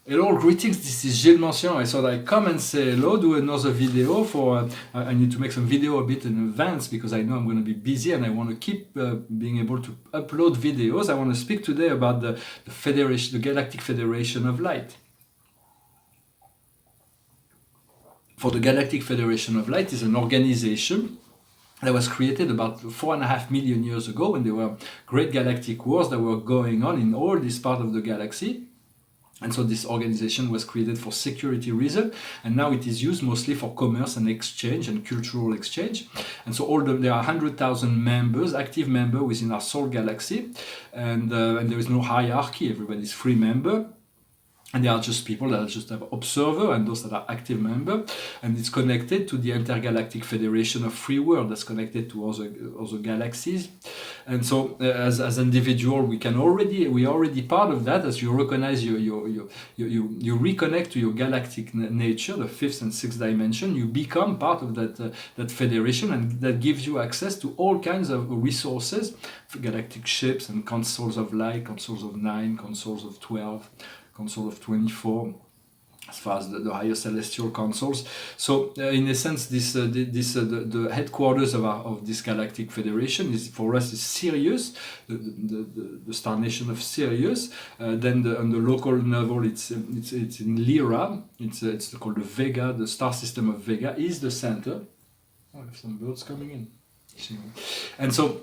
Hello, greetings. This is Gilles Mention. I thought I'd come and say hello, do another video for. I need to make some video a bit in advance because I know I'm going to be busy and I want to keep being able to upload videos. I want to speak today about the Federation, the Galactic Federation of Light. For the Galactic Federation of Light is an organization that was created about 4.5 million years ago when there were great galactic wars that were going on in all this part of the galaxy. And so this organization was created for security reasons, and now it is used mostly for commerce and exchange and cultural exchange. And so there are 100,000 members, active members within our Soul galaxy, and there is no hierarchy. Everybody is free member. And they are just people that are just have observer and those that are active member, and it's connected to the Intergalactic Federation of Free World that's connected to other galaxies. And so as an individual, we are already part of that. As you recognize you reconnect to your galactic nature, the fifth and sixth dimension, you become part of that federation, and that gives you access to all kinds of resources, galactic ships and consoles of light, consoles of 9, consoles of 12, console of 24, as far as the higher celestial consoles. So in a sense, the headquarters of this Galactic Federation is for us is Sirius, the star nation of Sirius. Then on the local level, it's in Lyra. It's called the Vega. The star system of Vega is the center. Oh, I have some birds coming in. And so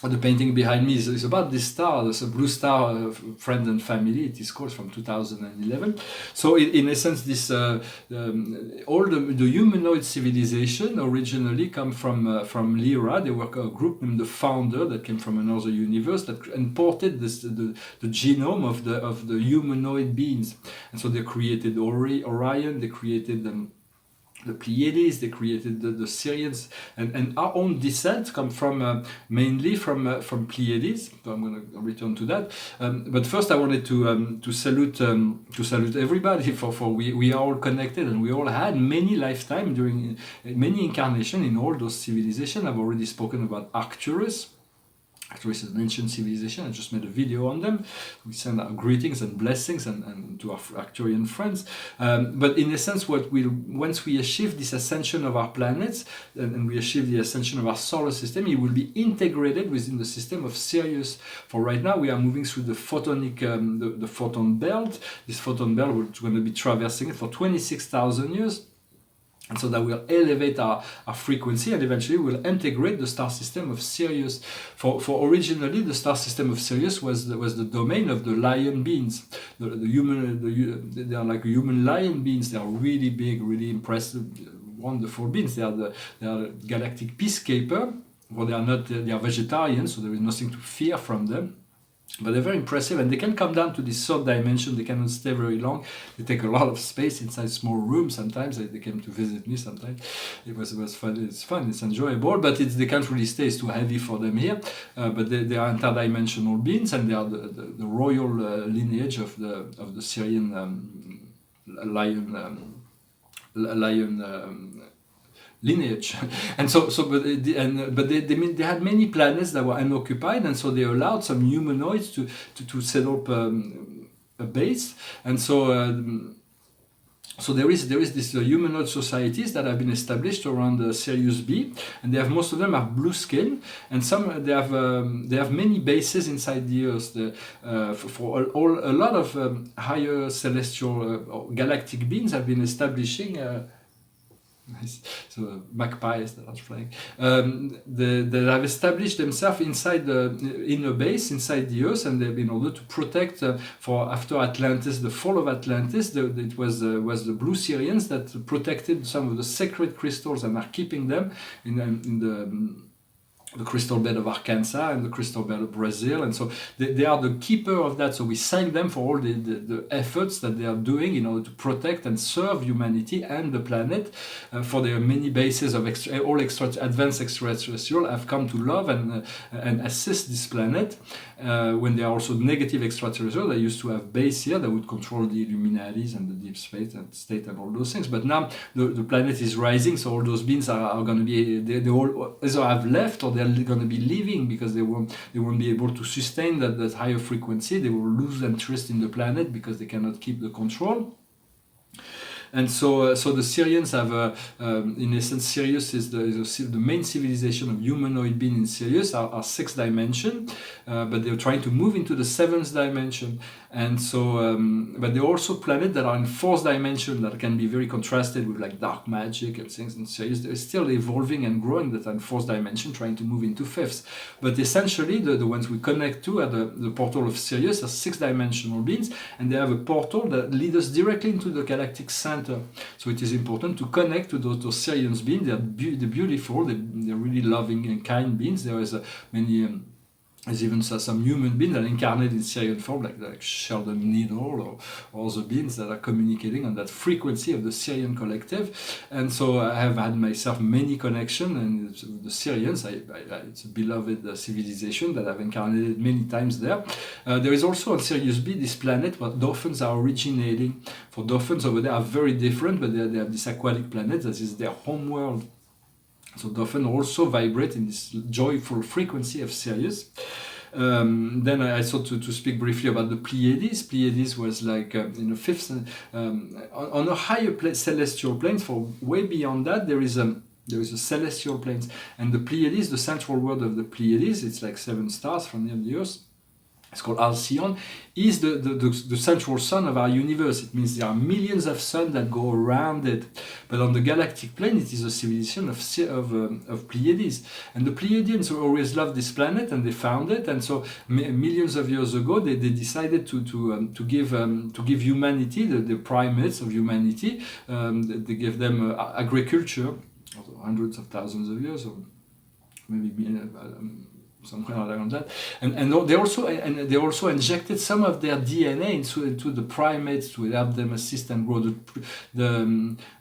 the painting behind me is about this star, this blue star, Friends and Family. It is called from 2011. So in essence, this all the humanoid civilization originally come from Lyra. They were a group named the Founder that came from another universe that imported the genome of the humanoid beings. And so they created Orion. They created the Pleiades, they created the Sirians, and our own descent come from mainly from Pleiades. So I'm going to return to that. But first, I wanted to salute everybody for we are all connected, and we all had many lifetimes during many incarnations in all those civilizations. I've already spoken about Arcturus. Arcturus is an ancient civilization. I just made a video on them. We send our greetings and blessings and to our Arcturian friends. But in a sense, once we achieve this ascension of our planets and we achieve the ascension of our solar system, it will be integrated within the system of Sirius. For right now, we are moving through the photonic, the photon belt. This photon belt, we're going to be traversing it for 26,000 years. And so that will elevate our frequency, and eventually we'll integrate the star system of Sirius. For originally, the star system of Sirius was the domain of the lion beings. They are like human lion beings. They are really big, really impressive, wonderful beings. They are galactic peacekeeper. Well, they are vegetarians, so there is nothing to fear from them. But they're very impressive, and they can come down to this third dimension. They cannot stay very long. They take a lot of space inside small rooms. Sometimes they came to visit me. Sometimes it was fun. It's fun. It's enjoyable, but they can't really stay. It's too heavy for them here. But they are interdimensional beings, and they are the royal lineage of the Syrian lion lineage. And but they had many planets that were unoccupied, and so they allowed some humanoids to set up a base. And so there is this humanoid societies that have been established around Sirius B, and most of them have blue skin, and some they have many bases inside the Earth. For a lot of higher celestial galactic beings have been establishing. Nice. So magpies that are flying. They have established themselves inside in a base inside the Earth, and in order to protect for after Atlantis, the fall of Atlantis, it was the Blue Sirians that protected some of the sacred crystals and are keeping them in the crystal bed of Arkansas and the crystal bed of Brazil, and so they are the keeper of that. So we thank them for all the efforts that they are doing in order to protect and serve humanity and the planet. For their many bases of advanced extraterrestrial have come to love and assist this planet. When they are also negative extraterrestrial, they used to have base here that would control the Illuminatis and the deep space and state and all those things. But now the planet is rising, so all those beings are going to be they all either have left or they they're going to be leaving because they won't be able to sustain that higher frequency. They will lose interest in the planet because they cannot keep the control. And so the Sirians have, in essence, Sirius is the main civilization of humanoid beings in Sirius are 6th dimension, but they're trying to move into the 7th dimension. And so, but they're also planets that are in 4th dimension that can be very contrasted with like dark magic and things in Sirius. They're still evolving and growing that are in 4th dimension, trying to move into 5th. But essentially, the ones we connect to at the portal of Sirius are 6th dimensional beings, and they have a portal that leads us directly into the galactic center. So it is important to connect to those Sirian beings. They're beautiful, they're really loving and kind beings. There is many... There's even some human beings that are incarnated in Sirian form, like Sheldon Needle or the beings that are communicating on that frequency of the Sirian collective. And so I have had myself many connections, and the Sirians, it's a beloved civilization that I've incarnated many times there. There is also on Sirius B, this planet where dolphins are originating. For dolphins over there are very different, but they have this aquatic planet that is their home world. So dolphins also vibrate in this joyful frequency of Sirius. Then I thought to speak briefly about the Pleiades. Pleiades was like in the 5th, on a higher celestial plane. For way beyond that, there is a celestial plane, and the Pleiades, the central word of the Pleiades, it's like 7 stars from near the Earth. It's called Alcyon, is the central sun of our universe. It means there are millions of suns that go around it. But on the galactic plane, it is a civilization of Pleiades. And the Pleiadians always loved this planet, and they found it. And so millions of years ago, they decided to give humanity, the primates of humanity, they gave them agriculture, hundreds of thousands of years, or maybe something like that, and they also injected some of their DNA into the primates to help them assist and grow.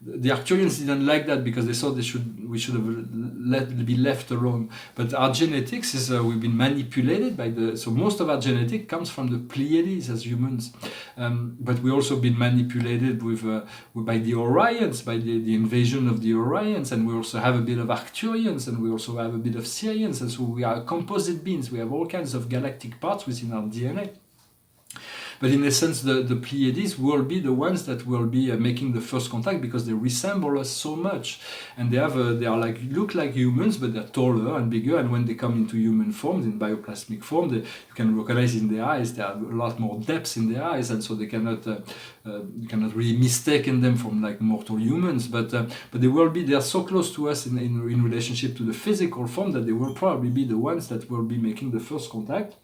The Arcturians didn't like that because they thought we should have be left alone. But our genetics is we've been manipulated so most of our genetics comes from the Pleiades as humans, but we also been manipulated by the Orions, by the invasion of the Orions, and we also have a bit of Arcturians, and we also have a bit of Sirians, and so we are composite beings. We have all kinds of galactic parts within our DNA. But in essence, the Pleiades will be the ones that will be making the first contact because they resemble us so much, and they look like humans, but they're taller and bigger. And when they come into human form, in bioplasmic form, you can recognize in their eyes there are a lot more depths in their eyes, and so they cannot you cannot really mistake them from like mortal humans. But they are so close to us in relationship to the physical form that they will probably be the ones that will be making the first contact.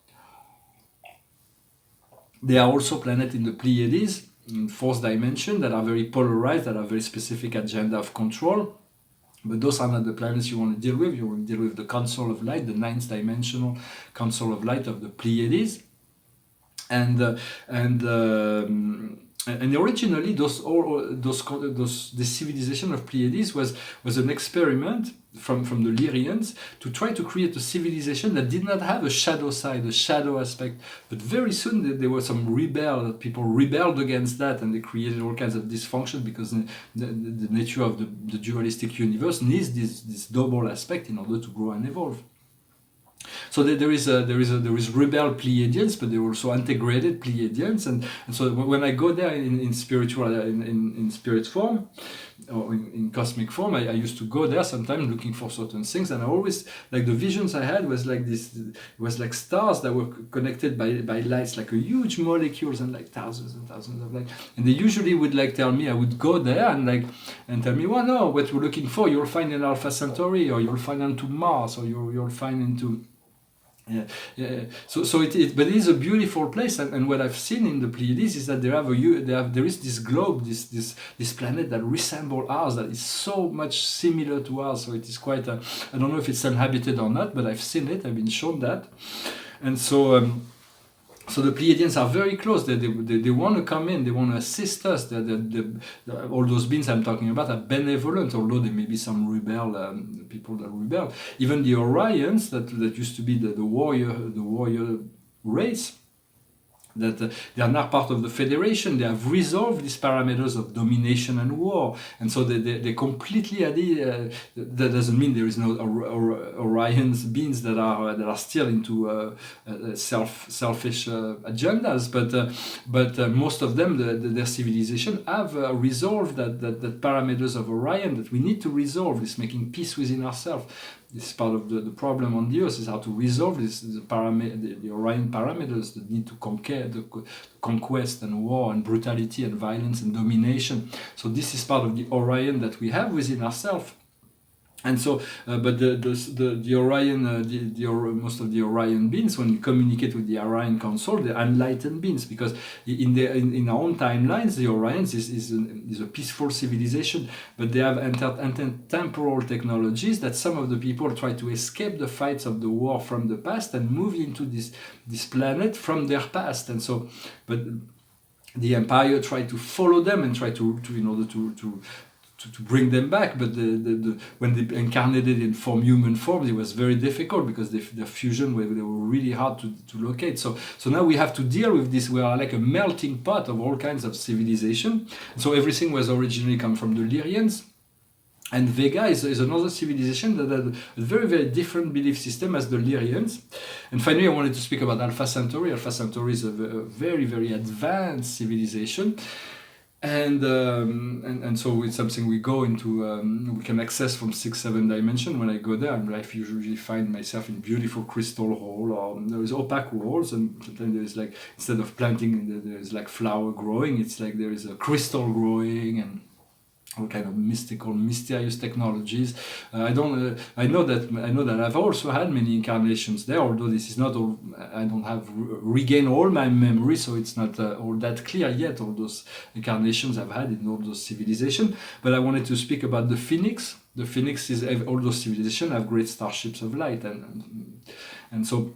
There are also planets in the Pleiades, in 4th dimension, that are very polarized, that have very specific agenda of control. But those are not the planets you want to deal with. You want to deal with the Council of Light, the 9th dimensional Council of Light of the Pleiades. And originally, the civilization of Pleiades was an experiment from the Lyrians to try to create a civilization that did not have a shadow side, a shadow aspect. But very soon there were some people rebelled against that, and they created all kinds of dysfunction because the nature of the dualistic universe needs this double aspect in order to grow and evolve. So there is rebel Pleiadians, but there are also integrated Pleiadians, and so when I go there in spiritual in spirit form or in cosmic form, I used to go there sometimes looking for certain things, and I always like the visions I had was like this. It was like stars that were connected by lights, like a huge molecules and like thousands and thousands of light. And they usually would like tell me, I would go there and tell me, well, no, what you're looking for, you'll find in Alpha Centauri, or you'll find into Mars, or you'll find into. So it is a beautiful place, and what I've seen in the Pleiades is that there is this globe, this planet that resembles ours, that is so much similar to ours. So it is quite I don't know if it's inhabited or not, but I've seen it. I've been shown that, and so. So the Pleiadians are very close. They want to come in. They want to assist us. All those beings I'm talking about are benevolent, although there may be some people that rebel. Even the Orions that used to be the warrior race that they are now part of the Federation. They have resolved these parameters of domination and war, and so they completely that doesn't mean there is no Orion's beings that are still into selfish agendas, but most of them, their civilization have resolved that parameters of Orion that we need to resolve. Is making peace within ourselves. This is part of the problem on the Earth, is how to resolve the Orion parameters that need to conquer the conquest and war and brutality and violence and domination. So this is part of the Orion that we have within ourselves. And so, but the Orion, most of the Orion beings, when you communicate with the Orion Council, they're enlightened beings, because in our own timelines, the Orions is a peaceful civilization, but they have entered temporal technologies that some of the people try to escape the fights of the war from the past and move into this planet from their past. And so, but the Empire tried to follow them and try to in order to bring them back, but when they incarnated in human forms, it was very difficult, because the fusion they were really hard to locate. So now we have to deal with this. We are like a melting pot of all kinds of civilization. So everything was originally come from the Lyrians. And Vega is another civilization that had a very, very different belief system as the Lyrians. And finally, I wanted to speak about Alpha Centauri. Alpha Centauri is a very, very advanced civilization. And so it's something we go into, we can access from 6-7 dimension. When I go there, I usually find myself in beautiful crystal hall, or there is opaque walls, and sometimes there is like, instead of planting, there is like flower growing, it's like there is a crystal growing, and all kind of mystical, mysterious technologies. I know that I've also had many incarnations there, although this is not all. I don't have regained all my memory, so it's not all that clear yet. All those incarnations I've had in all those civilizations. But I wanted to speak about the Phoenix. The Phoenix is, all those civilizations have great starships of light, and so.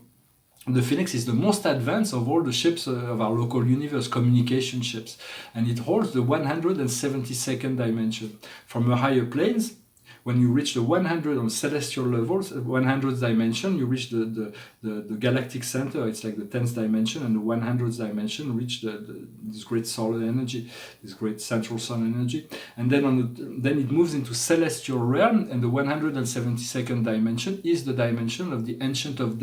The Phoenix is the most advanced of all the ships of our local universe, communication ships, and it holds the 172nd dimension. From a higher planes, when you reach the 100 on celestial levels, 100th dimension, you reach the galactic center. It's like the 10th dimension, and the 100th dimension reach this great solar energy, this great central sun energy, and then then it moves into celestial realm, and the 172nd dimension is the dimension of the ancient of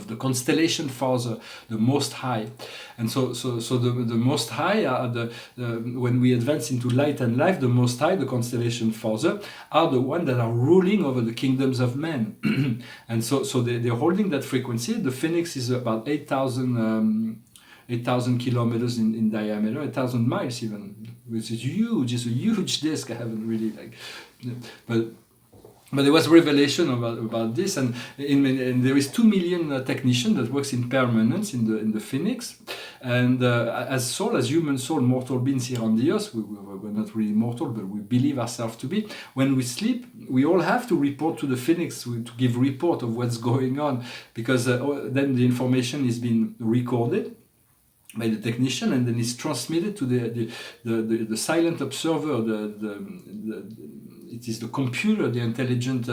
the constellation Father, the Most High. And so the Most High are when we advance into light and life, the Most High, the constellation Father, are the ones that are ruling over the kingdoms of men. And so they're holding that frequency. The Phoenix is about 8,000 kilometers in diameter, 8,000 miles even, which is huge. It's a huge disk. I haven't really but there was revelation about this, and there is 2 million technicians that works in permanence in the Phoenix, and as human soul, mortal beings here on the earth, we're not really mortal, but we believe ourselves to be. When we sleep, we all have to report to the Phoenix to give report of what's going on, because then the information is being recorded by the technician, and then it's transmitted to the silent observer. It is the computer, the intelligent,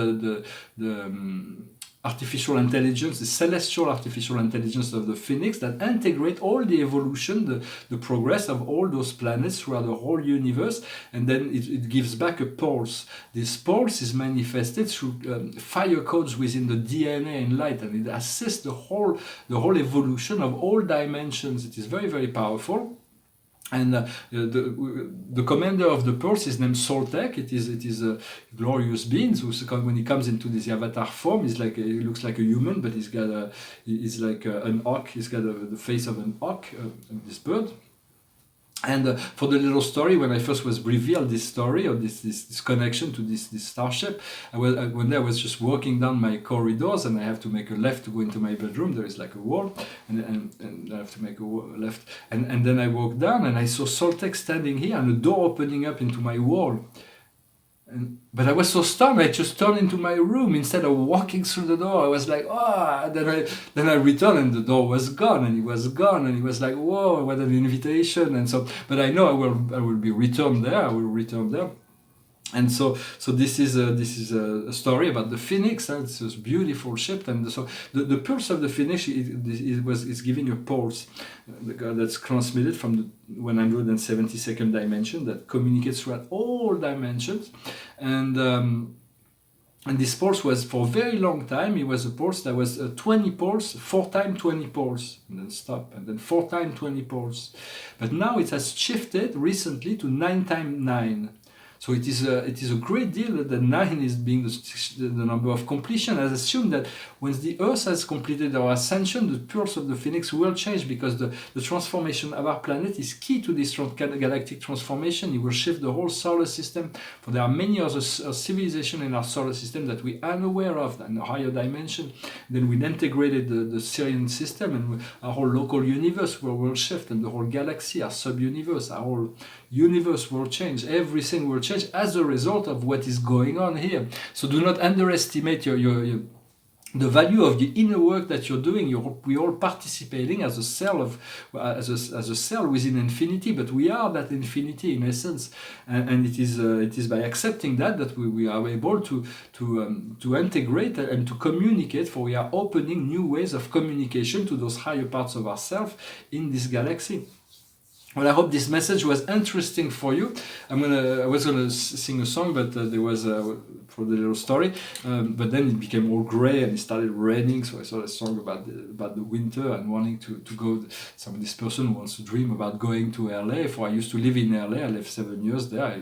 artificial intelligence, the celestial artificial intelligence of the Phoenix that integrate all the evolution, the progress of all those planets throughout the whole universe, and then it gives back a pulse. This pulse is manifested through fire codes within the DNA and light, and it assists the whole evolution of all dimensions. It is very, very powerful. And the commander of the pulse is named Soltec. It is a glorious being. So when he comes into this avatar form, he looks like a human, but he's like an auk. He's got the face of an auk, this bird. And for the little story, when I first was revealed this story of this connection to this starship, one day I was just walking down my corridors, and I have to make a left to go into my bedroom. There is like a wall, and I have to make a left. And then I walked down, and I saw Soltec standing here, and a door opening up into my wall. But I was so stunned, I just turned into my room instead of walking through the door. I was like, oh, then I returned, and the door was gone, and he was gone, and he was like, whoa, what an invitation. And so, but I know I will be returned there. I will return there. And so this is a story about the phoenix. It's this beautiful ship, and so the pulse of the phoenix is giving a pulse that's transmitted from the 172nd dimension that communicates throughout all dimensions, and this pulse was for a very long time. It was a pulse that was 20 pulse, 4 times 20 pulse, and then stop, and then 4 times 20 pulse. But now it has shifted recently to 9 times 9. So it is a great deal that 9 is being the number of completion. I assume that when the Earth has completed our ascension, the pulse of the phoenix will change, because the transformation of our planet is key to this galactic transformation. It will shift the whole solar system. For there are many other civilizations in our solar system that we are unaware of in a higher dimension. Then we integrated the Sirian system, and our whole local universe will shift, and the whole galaxy, our sub-universe, our whole universe will change. Everything will change as a result of what is going on here. So do not underestimate the value of the inner work that you're doing. We're all participating as a cell as a cell within infinity, but we are that infinity in essence, and it is by accepting that we are able to integrate and to communicate. For we are opening new ways of communication to those higher parts of ourselves in this galaxy. Well, I hope this message was interesting for you. I was gonna sing a song, but there was for the little story, but then it became all gray and it started raining. So I saw a song about the winter and wanting to go. This person wants to dream about going to LA. For I used to live in LA. I lived 7 years there. I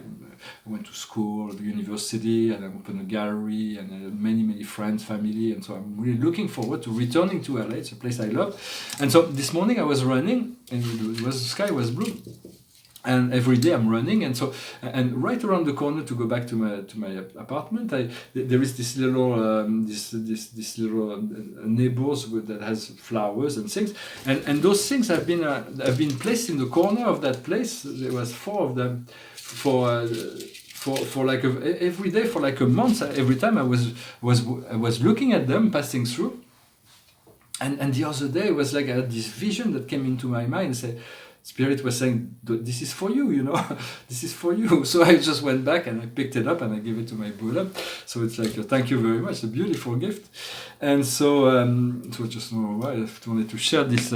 went to school, the university, and I opened a gallery, and I had many friends, family, and so I'm really looking forward to returning to LA. It's a place I love. And so this morning I was running, and the sky was blue, and every day I'm running, and right around the corner to go back to my apartment, there is this little this little neighbors that has flowers and things, and those things have been placed in the corner of that place. There was 4 of them for like every day for like a month. Every time I was looking at them passing through, and the other day it was like I had this vision that came into my mind and said, Spirit was saying, this is for you, this is for you. So I just went back and I picked it up and I gave it to my Buddha. So it's like, thank you very much, a beautiful gift. And so just I wanted to share this.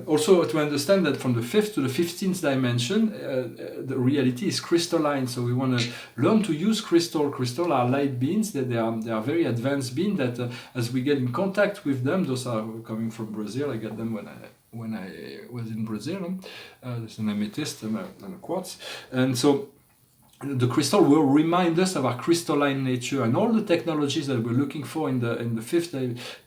Also to understand that from the 5th to the 15th dimension, the reality is crystalline. So we want to learn to use crystal. Crystal are light beings. That they are very advanced beings that as we get in contact with them, those are coming from Brazil. I got them when I was in Brazil. There's an amethyst and a quartz, and so the crystal will remind us of our crystalline nature, and all the technologies that we're looking for in the fifth,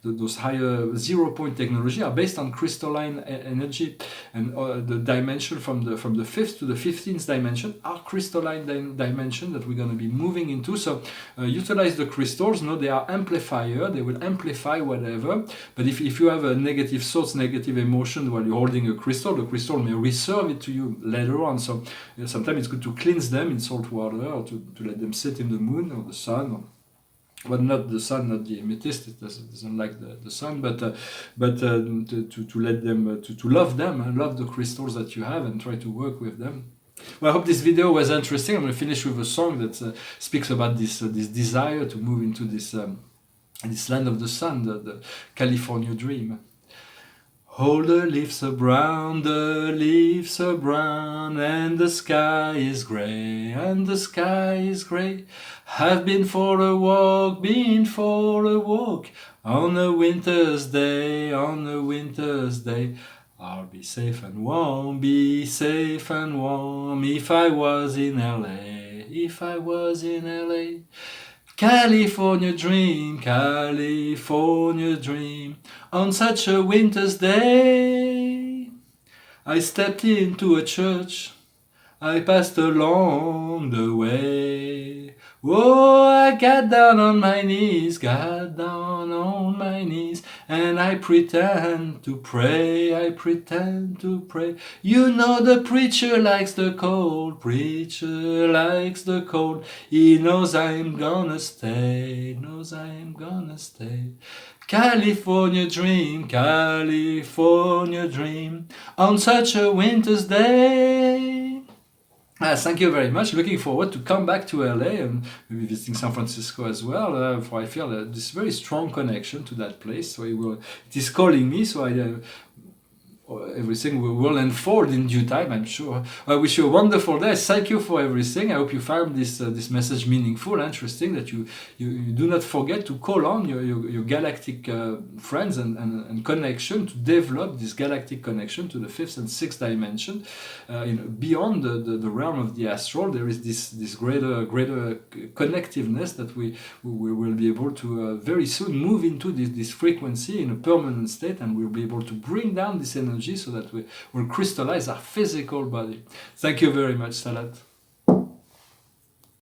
those higher 0 point technology are based on crystalline energy, and the dimension from the 5th to the 15th dimension are crystalline dimension that we're going to be moving into. So utilize the crystals. They are amplifier. They will amplify whatever. But if you have a negative thoughts, negative emotion while you're holding a crystal, the crystal may reserve it to you later on. So sometimes it's good to cleanse them in salt water, or to let them sit in the moon or the sun, but not the sun, not the amethyst. It doesn't like the sun, but to let them to love them and love the crystals that you have and try to work with them. Well, I hope this video was interesting. I'm going to finish with a song that speaks about this desire to move into this land of the sun, the California dream. Oh, the leaves are brown, and the sky is grey, I've been for a walk, on a winter's day, I'll be safe and warm, if I was in LA. California dream, on such a winter's day. I stepped into a church, I passed along the way. Oh, I got down on my knees, and I pretend to pray. You know the preacher likes the cold, he knows I'm gonna stay, California dream, on such a winter's day. Thank you very much. Looking forward to come back to LA and maybe visiting San Francisco as well. For I feel this very strong connection to that place. So it is calling me. So everything will unfold in due time, I'm sure. I wish you a wonderful day. Thank you for everything. I hope you found this message meaningful, interesting, that you do not forget to call on your galactic friends and connection to develop this galactic connection to the fifth and sixth dimension. Beyond the realm of the astral, there is this greater connectiveness that we will be able to very soon move into this frequency in a permanent state, and we'll be able to bring down this energy so that we will crystallize our physical body. Thank you very much, Salat.